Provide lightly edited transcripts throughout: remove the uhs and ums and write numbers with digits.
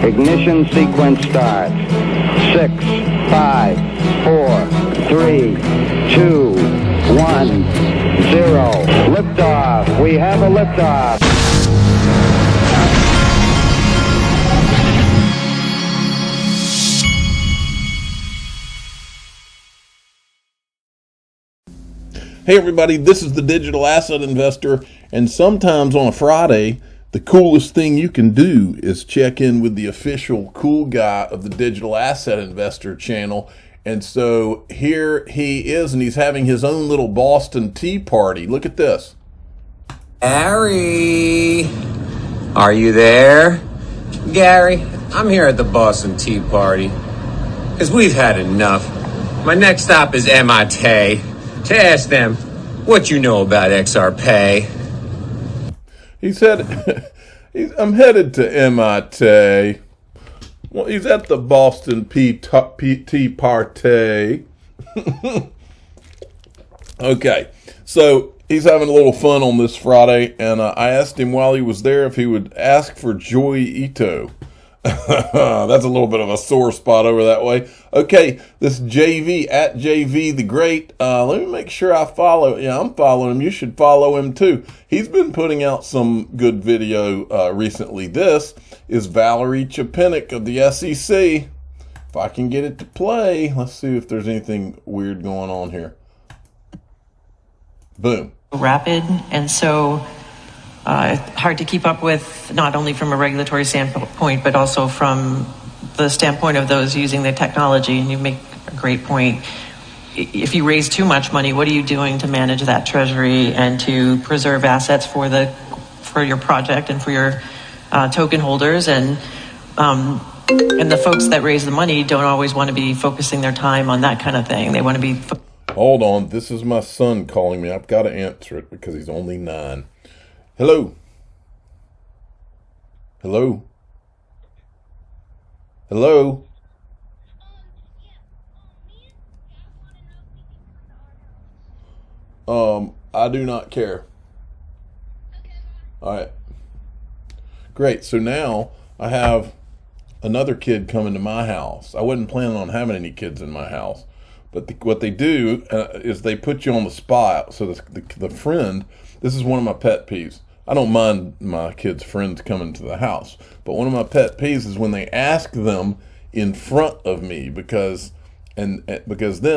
Ignition sequence starts. 6, 5, 4, 3, 2, 1, 0. Liftoff. We have a liftoff. Hey everybody, this is the Digital Asset Investor, and sometimes on a Friday, the coolest thing you can do is check in with the official cool guy of the Digital Asset Investor channel. And so here he is, and he's having his own little Boston tea party. Look at this. Gary, are you there? Gary, I'm here at the Boston Tea Party because we've had enough. My next stop is MIT to ask them what you know about XRP. He said, I'm headed to MIT. Well, he's at the Boston Tea Party. Okay, so he's having a little fun on this Friday, and I asked him while he was there if he would ask for Joy Ito. That's a little bit of a sore spot over that way. Okay, this JV, at JV the Great. Let me make sure I follow. Yeah, I'm following him. You should follow him too. He's been putting out some good video recently. This is Valerie Chapinick of the SEC. If I can get it to play, let's see if there's anything weird going on here. Boom. Rapid, and so hard to keep up with, not only from a regulatory standpoint, but also from the standpoint of those using the technology. And you make a great point. If you raise too much money, what are you doing to manage that treasury and to preserve assets for your project and for your token holders? And the folks that raise the money don't always want to be focusing their time on that kind of thing. They want to be. Hold on, this is my son calling me. I've got to answer it because he's only 9. Hello. Hello. Hello. I do not care. All right. Great. So now I have another kid coming to my house. I wasn't planning on having any kids in my house, but what they do is they put you on the spot. So the friend, this is one of my pet peeves. I don't mind my kids' friends coming to the house, but one of my pet peeves is when they ask them in front of me because then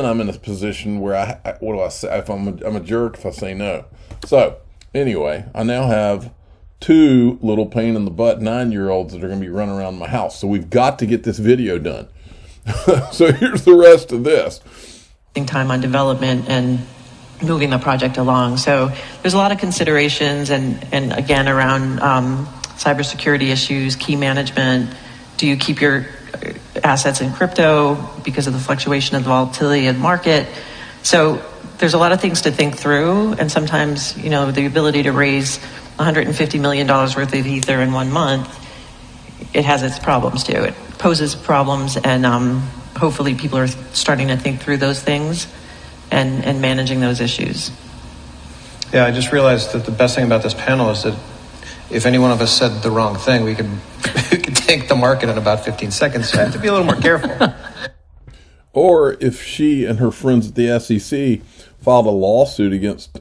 I'm in a position where what do I say? If I'm a jerk if I say no. So anyway, I now have 2 little pain in the butt 9-year-olds that are going to be running around my house. So we've got to get this video done. So here's the rest of this. Time on development and moving the project along. So there's a lot of considerations and again around cybersecurity issues, key management. Do you keep your assets in crypto because of the fluctuation of the volatility of the market? So there's a lot of things to think through, and sometimes, the ability to raise $150 million worth of Ether in 1 month, it has its problems too. It poses problems, and hopefully people are starting to think through those things and managing those issues. Yeah, I just realized that the best thing about this panel is that if any one of us said the wrong thing, we could tank the market in about 15 seconds. So I have to be a little more careful. Or if she and her friends at the SEC filed a lawsuit against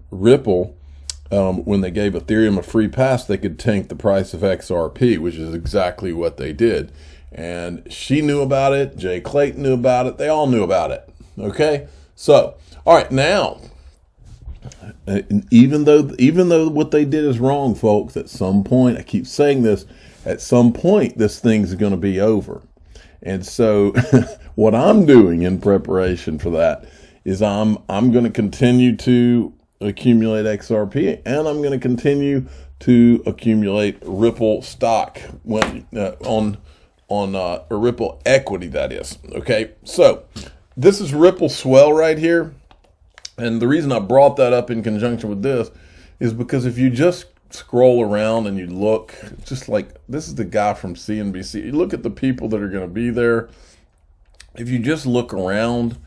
Ripple when they gave Ethereum a free pass, they could tank the price of XRP, which is exactly what they did. And she knew about it. Jay Clayton knew about it. They all knew about it. Okay? So, all right, now, even though what they did is wrong, folks, at some point, I keep saying this, at some point, this thing's going to be over. And so what I'm doing in preparation for that is I'm going to continue to accumulate XRP, and I'm going to continue to accumulate Ripple stock on Ripple equity, that is. Okay, so this is Ripple Swell right here. And the reason I brought that up in conjunction with this is because if you just scroll around and you look, just like this is the guy from CNBC, you look at the people that are going to be there. If you just look around,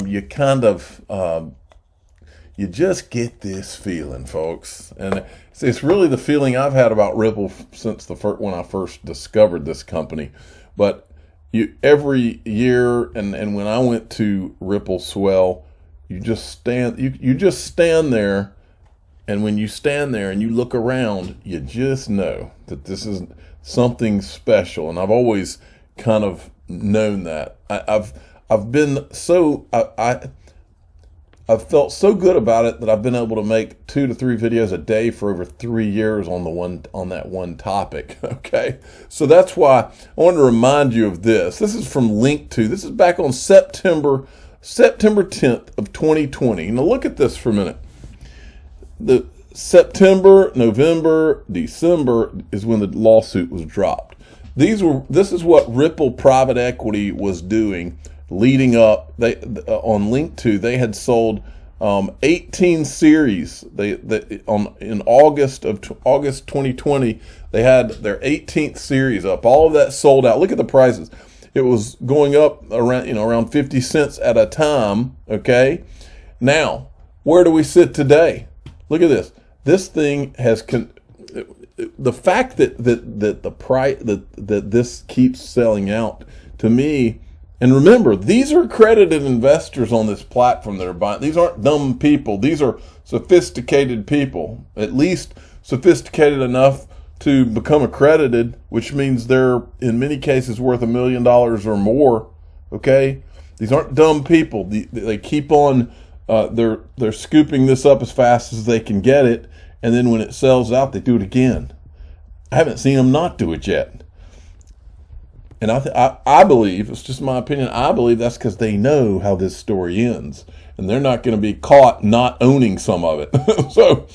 you kind of you just get this feeling, folks. And it's really the feeling I've had about Ripple since when I first discovered this company. But every year, and when I went to Ripple Swell, you just stand there, and when you stand there and you look around, you just know that this is something special. And I've always kind of known that. I've felt so good about it that I've been able to make 2 to 3 videos a day for over 3 years on that one topic. Okay, so that's why I want to remind you of this. This is from Link2. This is back on September 10th of 2020. Now look at this for a minute. The September, November, December is when the lawsuit was dropped. This is what Ripple Private Equity was doing leading up. On Link2, they had sold 18 series. In August 2020, they had their 18th series up. All of that sold out. Look at the prices. It was going up around 50 cents at a time. Okay, now where do we sit today? Look at this. This thing has the fact that the price that this keeps selling out to me. And remember, these are accredited investors on this platform that are buying. These aren't dumb people. These are sophisticated people, at least sophisticated enough to become accredited, which means they're in many cases worth $1 million or more. Okay, these aren't dumb people. They keep on. They're scooping this up as fast as they can get it, and then when it sells out, they do it again. I haven't seen them not do it yet. And I believe, it's just my opinion, I believe that's because they know how this story ends. And they're not going to be caught not owning some of it. So,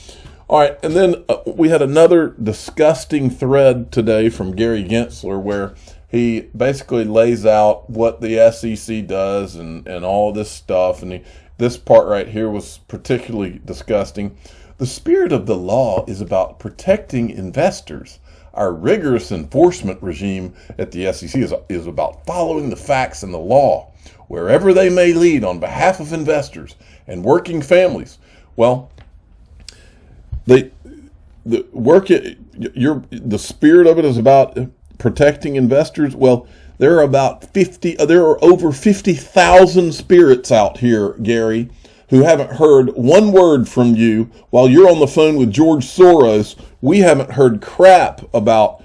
all right. And then we had another disgusting thread today from Gary Gensler where he basically lays out what the SEC does and all this stuff. And this part right here was particularly disgusting. The spirit of the law is about protecting investors. Our rigorous enforcement regime at the SEC is about following the facts and the law, wherever they may lead on behalf of investors and working families. Well, the spirit of it is about protecting investors. Well, there are over 50,000 spirits out here, Gary, who haven't heard one word from you while you're on the phone with George Soros. We haven't heard crap about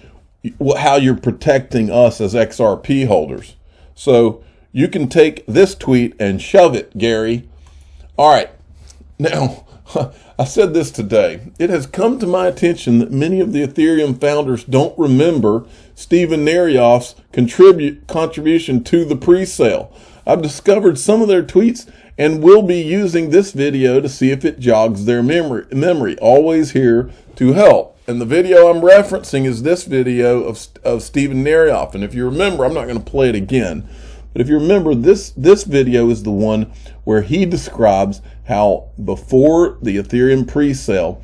how you're protecting us as XRP holders. So you can take this tweet and shove it, Gary. All right. Now, I said this today. It has come to my attention that many of the Ethereum founders don't remember Steven Narioff's contribution to the pre-sale. I've discovered some of their tweets and will be using this video to see if it jogs their memory. Always here to help. And the video I'm referencing is this video of Steven Narioff. And if you remember, I'm not going to play it again, but if you remember, this video is the one where he describes how before the Ethereum pre-sale,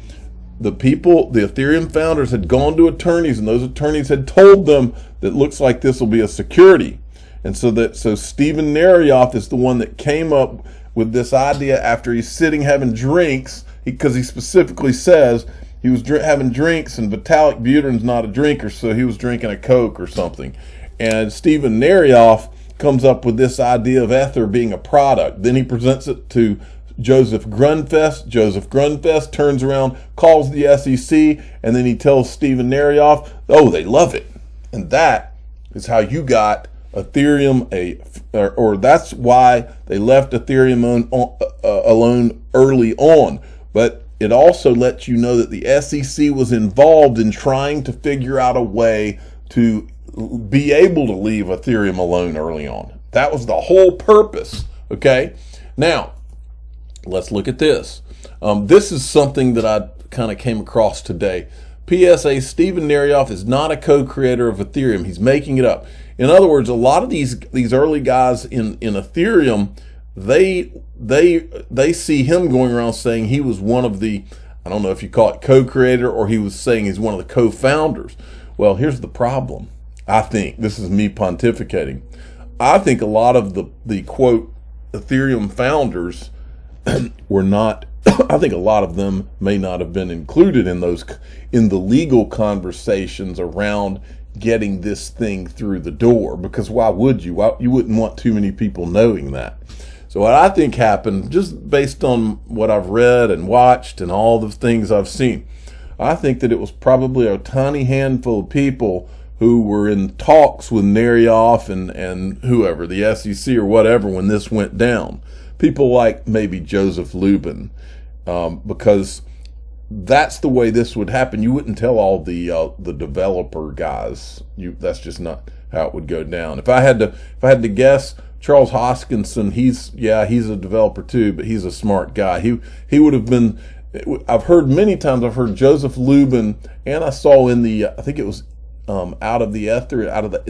the Ethereum founders had gone to attorneys, and those attorneys had told them that looks like this will be a security. And so Steven Narioff is the one that came up with this idea after he's sitting having drinks, because he specifically says he was having drinks and Vitalik Buterin's not a drinker, so he was drinking a Coke or something. And Steven Narioff comes up with this idea of Ether being a product. Then he presents it to Joseph Grunfest. Joseph Grunfest turns around, calls the SEC, and then he tells Steven Narioff, oh, they love it. And that is how you got Ethereum, or that's why they left Ethereum alone early on. But it also lets you know that the SEC was involved in trying to figure out a way to be able to leave Ethereum alone early on. That was the whole purpose. Okay, now let's look at this. This is something that I kind of came across today. PSA: Steven Narioff is not a co-creator of Ethereum. He's making it up. In other words, a lot of these early guys in Ethereum, they see him going around saying he was one of the, I don't know if you call it co-creator, or he was saying he's one of the co-founders. Well, here's the problem. I think, this is me pontificating, I think a lot of the quote Ethereum founders were not I think a lot of them may not have been included in the legal conversations around getting this thing through the door, because why would you? You wouldn't want too many people knowing that. So what I think happened, just based on what I've read and watched and all the things I've seen, I think that it was probably a tiny handful of people who were in talks with Nerioff and whoever, the SEC or whatever, when this went down. People like maybe Joseph Lubin, because that's the way this would happen. You wouldn't tell all the developer guys. That's just not how it would go down. If I had to guess, Charles Hoskinson, he's a developer too, but he's a smart guy. He would have been. I've heard many times. I've heard Joseph Lubin, and I saw in the I think it was in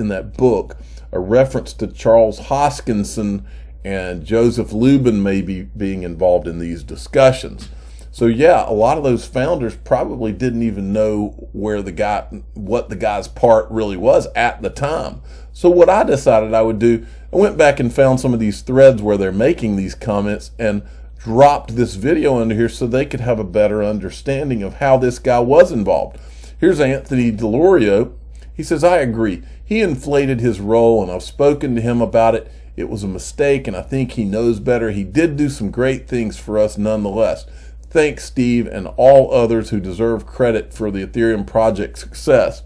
that book, a reference to Charles Hoskinson and Joseph Lubin maybe being involved in these discussions. So yeah, a lot of those founders probably didn't even know what the guy's part really was at the time. So what I decided I would do, I went back and found some of these threads where they're making these comments and dropped this video under here so they could have a better understanding of how this guy was involved. Here's Anthony DeLorio. He says, I agree. He inflated his role, and I've spoken to him about it. It was a mistake, and I think he knows better. He did do some great things for us nonetheless. Thanks, Steve, and all others who deserve credit for the Ethereum project's success.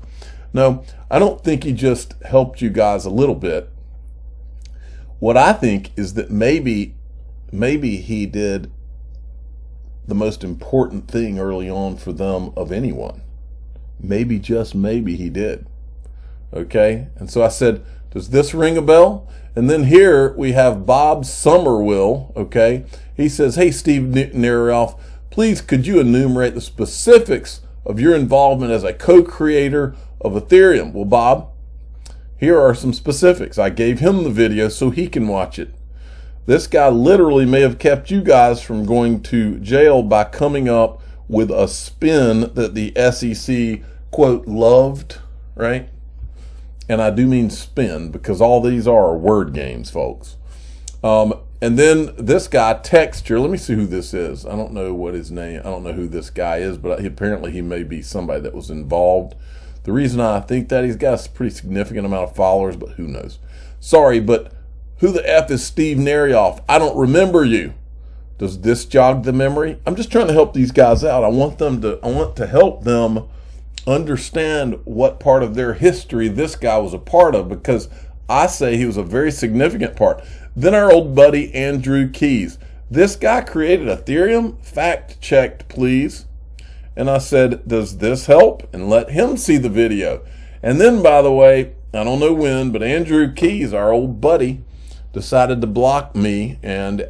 No, I don't think he just helped you guys a little bit. What I think is that maybe he did the most important thing early on for them of anyone. Maybe, just maybe, he did. Okay? And so I said, does this ring a bell? And then here we have Bob Somerville, okay? He says, hey, Steve Nerioff, please could you enumerate the specifics of your involvement as a co-creator of Ethereum? Well, Bob, here are some specifics. I gave him the video so he can watch it. This guy literally may have kept you guys from going to jail by coming up with a spin that the SEC, quote, loved, right? And I do mean spin, because all these are word games, folks. And then this guy, Texture, let me see who this is. I don't know what his name, I don't know who this guy is, but apparently he may be somebody that was involved. The reason I think that, he's got a pretty significant amount of followers, but who knows. Sorry, but who the F is Steve Nerioff? I don't remember you. Does this jog the memory? I'm just trying to help these guys out. I want to help them understand what part of their history this guy was a part of, because I say he was a very significant part. Then our old buddy Andrew Keys. This guy created Ethereum? Fact checked, please. And I said, does this help? And let him see the video. And then, by the way, I don't know when, but Andrew Keys, our old buddy, decided to block me. And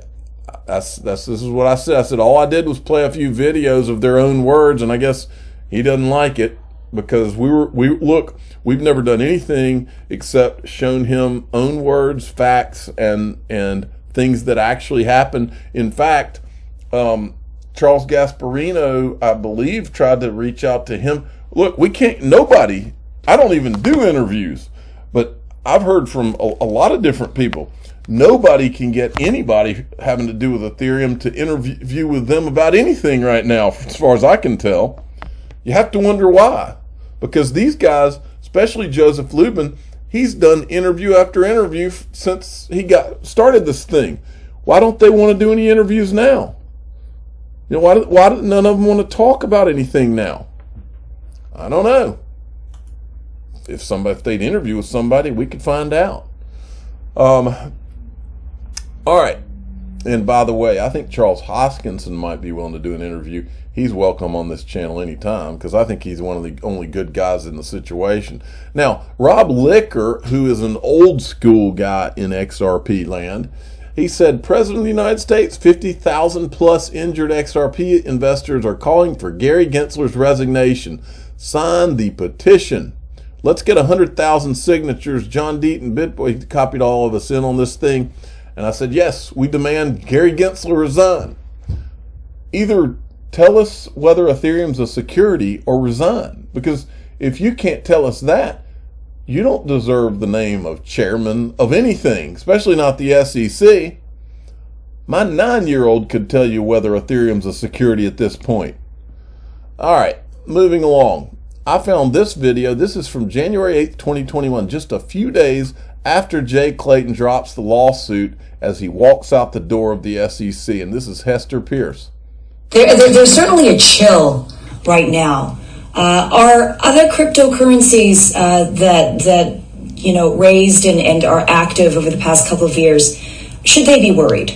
this is what I said. I said, all I did was play a few videos of their own words, and I guess he doesn't like it, because we've never done anything except shown him own words, facts, and things that actually happened. In fact, Charles Gasparino, I believe, tried to reach out to him. Look, I don't even do interviews, but I've heard from a lot of different people. Nobody can get anybody having to do with Ethereum to interview with them about anything right now, as far as I can tell. You have to wonder why. Because these guys, especially Joseph Lubin, he's done interview after interview since he started this thing. Why don't they want to do any interviews now? You know, why do none of them want to talk about anything now? I don't know. If they'd interview with somebody, we could find out. All right. And by the way, I think Charles Hoskinson might be willing to do an interview. He's welcome on this channel anytime, because I think he's one of the only good guys in the situation. Now, Rob Licker, who is an old school guy in XRP land, he said, President of the United States, 50,000 plus injured XRP investors are calling for Gary Gensler's resignation. Sign the petition. Let's get 100,000 signatures. John Deaton, Bitboy, copied all of us in on this thing. And I said, yes, we demand Gary Gensler resign. Either tell us whether Ethereum's a security or resign. Because if you can't tell us that, you don't deserve the name of chairman of anything, especially not the SEC. My 9-year-old could tell you whether Ethereum's a security at this point. All right, moving along. I found this video. This is from January 8th, 2021, just a few days after Jay Clayton drops the lawsuit as he walks out the door of the SEC. And this is Hester Pierce. There's certainly a chill right now. Are other cryptocurrencies that raised and are active over the past couple of years, should they be worried?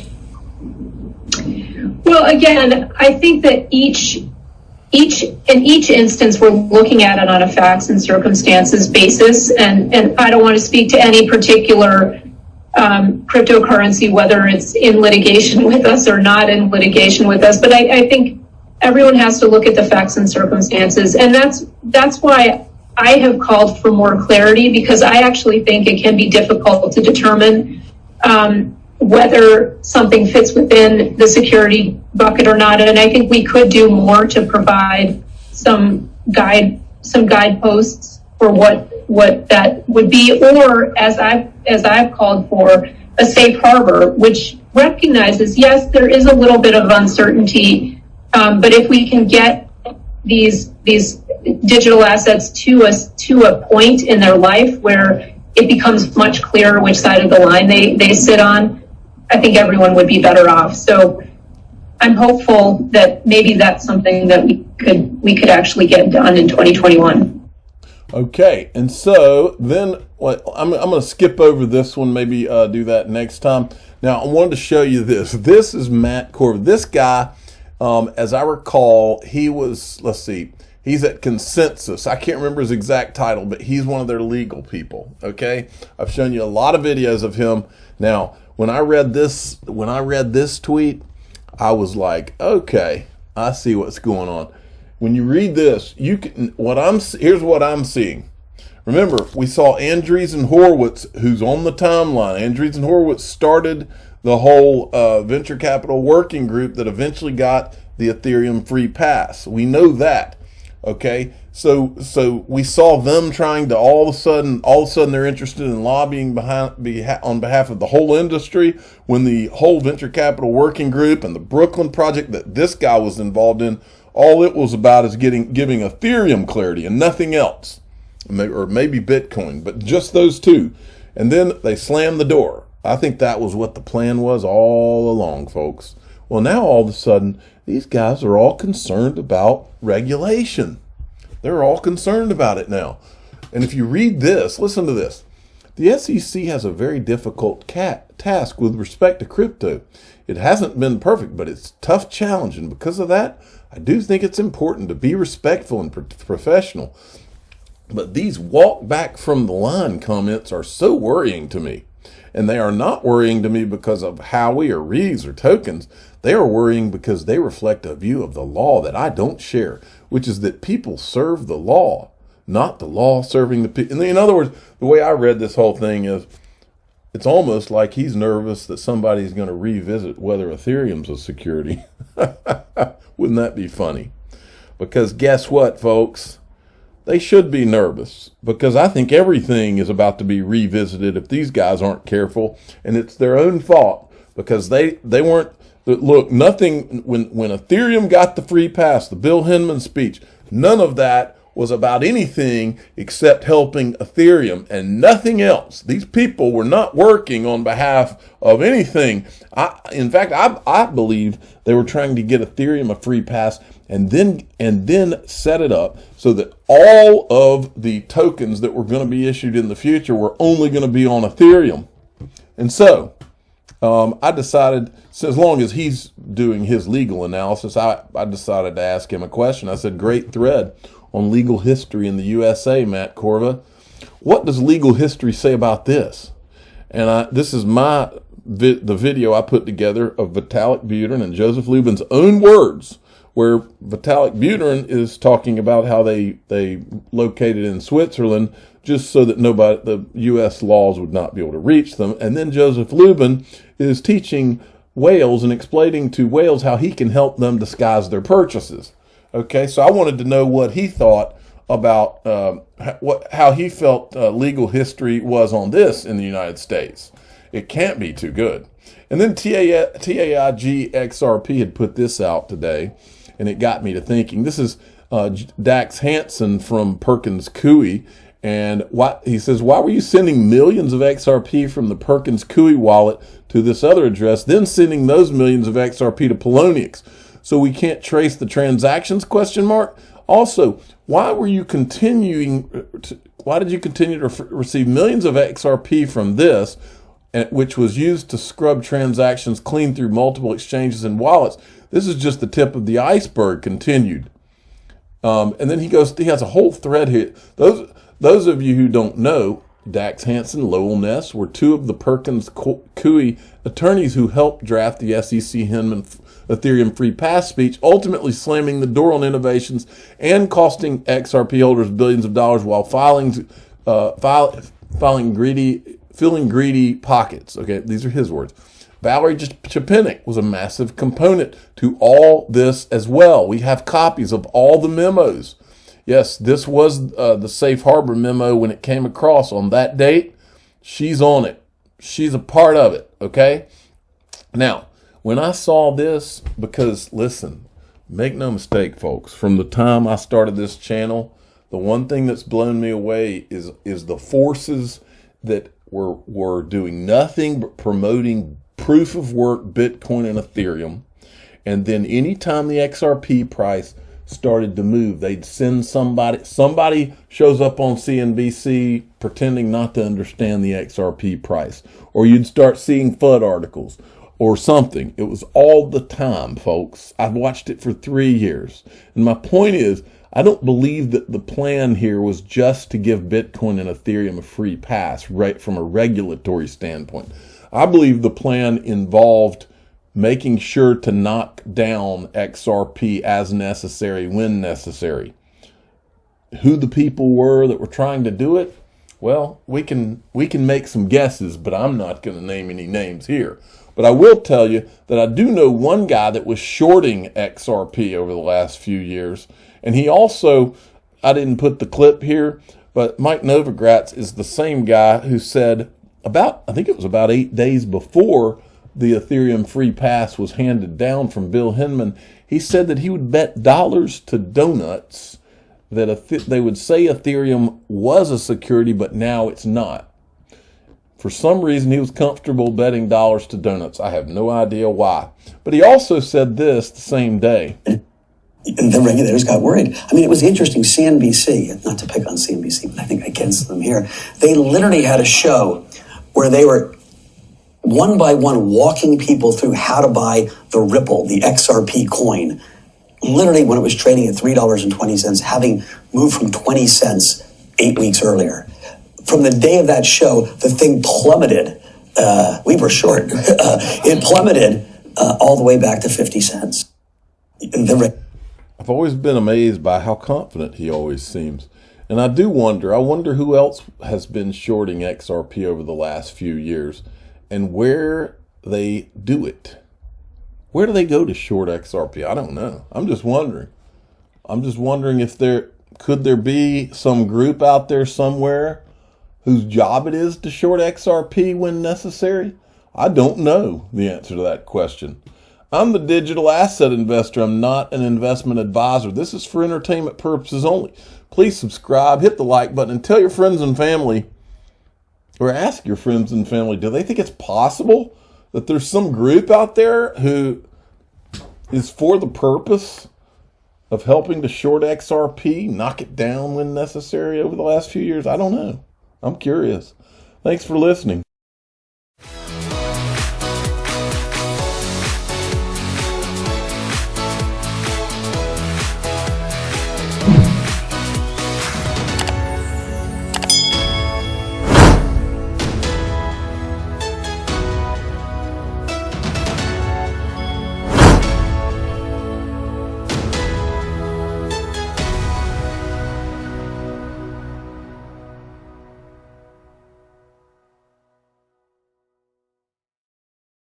Well, again, I think that in each instance, we're looking at it on a facts and circumstances basis, and I don't want to speak to any particular cryptocurrency, whether it's in litigation with us or not in litigation with us. But I think everyone has to look at the facts and circumstances, and that's why I have called for more clarity, because I actually think it can be difficult to determine whether something fits within the security bucket or not. And I think we could do more to provide some guideposts for what that would be, or as I've called for, a safe harbor, which recognizes, yes, there is a little bit of uncertainty, but if we can get these digital assets to a point in their life where it becomes much clearer which side of the line they sit on, I think everyone would be better off. So I'm hopeful that maybe that's something that we could actually get done in 2021. Okay, and so then I'm going to skip over this one, maybe do that next time. Now, I wanted to show you this. This is Matt Corv. This guy, as I recall, he was, he's at Consensus. I can't remember his exact title, but he's one of their legal people, okay? I've shown you a lot of videos of him. Now, when I read this tweet, I was like, okay, I see what's going on. When you read this, here's what I'm seeing. Remember, we saw Andreessen Horowitz, who's on the timeline. Andreessen Horowitz started the whole venture capital working group that eventually got the Ethereum free pass. We know that. Okay, so we saw them trying to all of a sudden they're interested in lobbying on behalf of the whole industry, when the whole venture capital working group and the Brooklyn project that this guy was involved in, all it was about is giving Ethereum clarity and nothing else, or maybe Bitcoin, but just those two. And then they slammed the door. I think that was what the plan was all along, folks. Well, now all of a sudden, these guys are all concerned about regulation. They're all concerned about it now. And if you read this, listen to this. The SEC has a very difficult task with respect to crypto. It hasn't been perfect, but it's a tough challenge. And because of that, I do think it's important to be respectful and professional. But these walk back from the line comments are so worrying to me. And they are not worrying to me because of Howie or Reeves or tokens. They are worrying because they reflect a view of the law that I don't share, which is that people serve the law, not the law serving the people. In other words, the way I read this whole thing is, it's almost like he's nervous that somebody's going to revisit whether Ethereum's a security. Wouldn't that be funny? Because guess what, folks? They should be nervous, because I think everything is about to be revisited if these guys aren't careful, and it's their own fault, because they weren't. Look, nothing, when Ethereum got the free pass, the Bill Hinman speech, none of that was about anything except helping Ethereum and nothing else. These people were not working on behalf of anything. In fact, I believe they were trying to get Ethereum a free pass and then set it up so that all of the tokens that were going to be issued in the future were only going to be on Ethereum. And so I decided, so as long as he's doing his legal analysis, I decided to ask him a question. I said, great thread on legal history in the USA, Matt Corva. What does legal history say about this? And this is the video I put together of Vitalik Buterin and Joseph Lubin's own words, where Vitalik Buterin is talking about how they located in Switzerland just so that the U.S. laws would not be able to reach them. And then Joseph Lubin is teaching whales and explaining to whales how he can help them disguise their purchases. Okay, so I wanted to know what he thought about how he felt legal history was on this in the United States. It can't be too good. And then TAIG XRP had put this out today, and it got me to thinking. This is Dax Hansen from Perkins Coie, and he says, why were you sending millions of XRP from the Perkins Coie wallet to this other address, then sending those millions of XRP to Poloniex? So we can't trace the transactions, ? Also, why did you continue to receive millions of XRP from this, which was used to scrub transactions clean through multiple exchanges and wallets? This is just the tip of the iceberg, continued. And then he has a whole thread here. Those of you who don't know, Dax Hansen, Lowell Ness were two of the Perkins Coie attorneys who helped draft the SEC Hinman Ethereum Free Pass speech, ultimately slamming the door on innovations and costing XRP holders billions of dollars while filling greedy pockets. Okay, these are his words. Valerie Chapinick was a massive component to all this as well. We have copies of all the memos. Yes, this was the safe harbor memo when it came across on that date. She's on it. She's a part of it, okay? Now, when I saw this, because listen, make no mistake, folks, from the time I started this channel, the one thing that's blown me away is the forces that were doing nothing but promoting proof of work, Bitcoin and Ethereum. And then anytime the XRP price started to move, they'd send somebody shows up on CNBC pretending not to understand the XRP price, or you'd start seeing FUD articles or something. It was all the time, folks. I've watched it for 3 years. And my point is, I don't believe that the plan here was just to give Bitcoin and Ethereum a free pass right from a regulatory standpoint. I believe the plan involved making sure to knock down XRP as necessary when necessary. Who the people were that were trying to do it? Well, we can make some guesses, but I'm not going to name any names here. But I will tell you that I do know one guy that was shorting XRP over the last few years. And he also, I didn't put the clip here, but Mike Novogratz is the same guy who said I think it was about 8 days before the Ethereum free pass was handed down from Bill Hinman, he said that he would bet dollars to donuts that they would say Ethereum was a security, but now it's not. For some reason, he was comfortable betting dollars to donuts. I have no idea why. But he also said this the same day. The regulators got worried. I mean, it was interesting. CNBC, not to pick on CNBC, but I think against them here, they literally had a show where they were one by one walking people through how to buy the Ripple, the XRP coin, literally when it was trading at $3.20, having moved from 20 cents 8 weeks earlier. From the day of that show, the thing plummeted. We were short. It plummeted all the way back to 50 cents. I've always been amazed by how confident he always seems. And I wonder who else has been shorting XRP over the last few years and where they do it. Where do they go to short XRP? I don't know. I'm just wondering if could there be some group out there somewhere whose job it is to short XRP when necessary? I don't know the answer to that question. I'm the digital asset investor. I'm not an investment advisor. This is for entertainment purposes only. Please subscribe, hit the like button, and tell your friends and family, or ask your friends and family, do they think it's possible that there's some group out there who is for the purpose of helping to short XRP, knock it down when necessary over the last few years? I don't know. I'm curious. Thanks for listening.